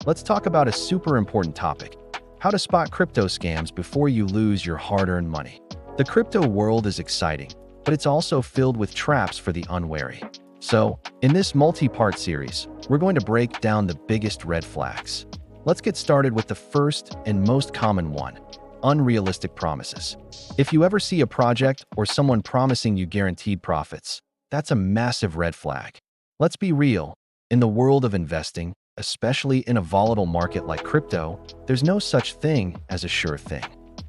let's talk about a super important topic: how to spot crypto scams before you lose your hard-earned money. The crypto world is exciting, but it's also filled with traps for the unwary. So, in this multi-part series, we're going to break down the biggest red flags. Let's get started with the first and most common one: unrealistic promises. If you ever see a project or someone promising you guaranteed profits, that's a massive red flag. Let's be real. In the world of investing, especially in a volatile market like crypto, there's no such thing as a sure thing.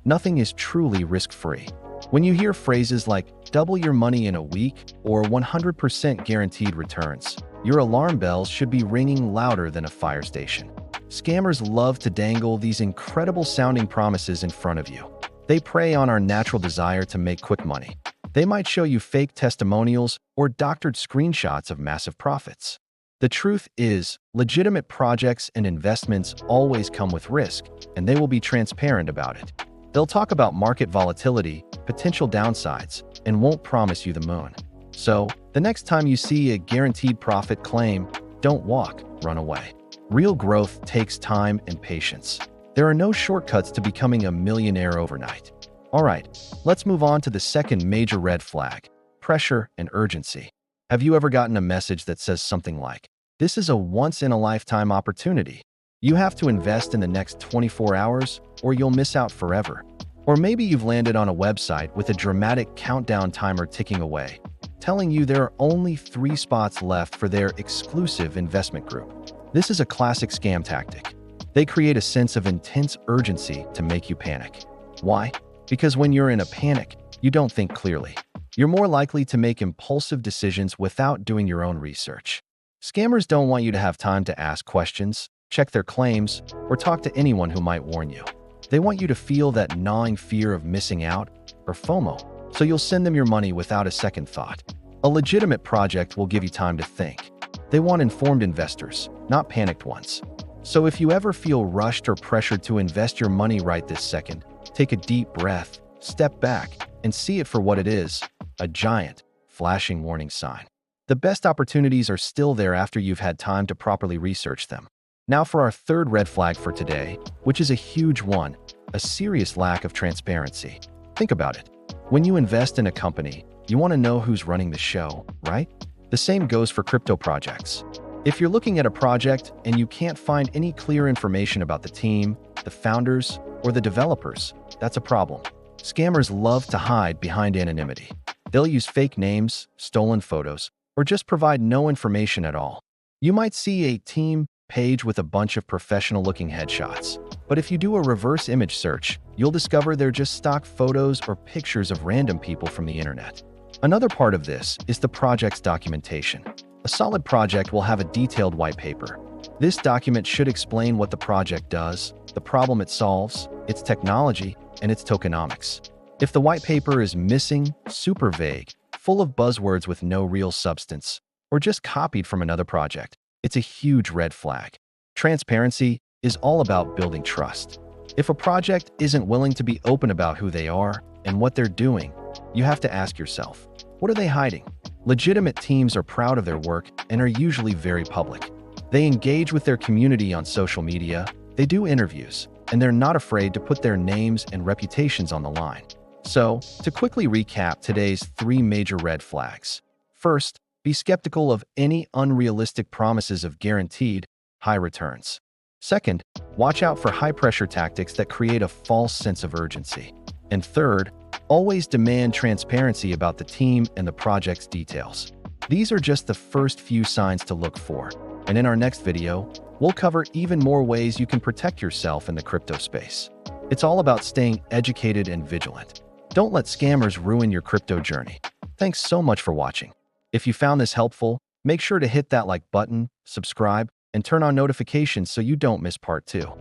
Nothing is truly risk-free. When you hear phrases like double your money in a week or 100% guaranteed returns, your alarm bells should be ringing louder than a fire station. Scammers love to dangle these incredible-sounding promises in front of you. They prey on our natural desire to make quick money. They might show you fake testimonials or doctored screenshots of massive profits. The truth is, legitimate projects and investments always come with risk, and they will be transparent about it. They'll talk about market volatility, potential downsides, and won't promise you the moon. So, the next time you see a guaranteed profit claim, don't walk, run away. Real growth takes time and patience. There are no shortcuts to becoming a millionaire overnight. Alright, let's move on to the second major red flag: pressure and urgency. Have you ever gotten a message that says something like, "This is a once-in-a-lifetime opportunity. You have to invest in the next 24 hours or you'll miss out forever"? Or maybe you've landed on a website with a dramatic countdown timer ticking away, telling you there are only 3 spots left for their exclusive investment group. This is a classic scam tactic. They create a sense of intense urgency to make you panic. Why? Because when you're in a panic, you don't think clearly. You're more likely to make impulsive decisions without doing your own research. Scammers don't want you to have time to ask questions, check their claims, or talk to anyone who might warn you. They want you to feel that gnawing fear of missing out, or FOMO, so you'll send them your money without a second thought. A legitimate project will give you time to think. They want informed investors, not panicked ones. So if you ever feel rushed or pressured to invest your money right this second, take a deep breath, step back, and see it for what it is: a giant, flashing warning sign. The best opportunities are still there after you've had time to properly research them. Now for our third red flag for today, which is a huge one: a serious lack of transparency. Think about it. When you invest in a company, you want to know who's running the show, right? The same goes for crypto projects. If you're looking at a project and you can't find any clear information about the team, the founders, or the developers, that's a problem. Scammers love to hide behind anonymity. They'll use fake names, stolen photos, or just provide no information at all. You might see a team page with a bunch of professional-looking headshots, but if you do a reverse image search, you'll discover they're just stock photos or pictures of random people from the internet. Another part of this is the project's documentation. A solid project will have a detailed white paper. This document should explain what the project does, the problem it solves, its technology, and its tokenomics. If the white paper is missing, super vague, full of buzzwords with no real substance, or just copied from another project, it's a huge red flag. Transparency is all about building trust. If a project isn't willing to be open about who they are and what they're doing, you have to ask yourself, what are they hiding? Legitimate teams are proud of their work and are usually very public. They engage with their community on social media, they do interviews, and they're not afraid to put their names and reputations on the line. So, to quickly recap today's 3 major red flags. First, be skeptical of any unrealistic promises of guaranteed high returns. Second, watch out for high-pressure tactics that create a false sense of urgency. And third, always demand transparency about the team and the project's details. These are just the first few signs to look for, and in our next video, we'll cover even more ways you can protect yourself in the crypto space. It's all about staying educated and vigilant. Don't let scammers ruin your crypto journey. Thanks so much for watching. If you found this helpful, make sure to hit that like button, subscribe, and turn on notifications so you don't miss part 2.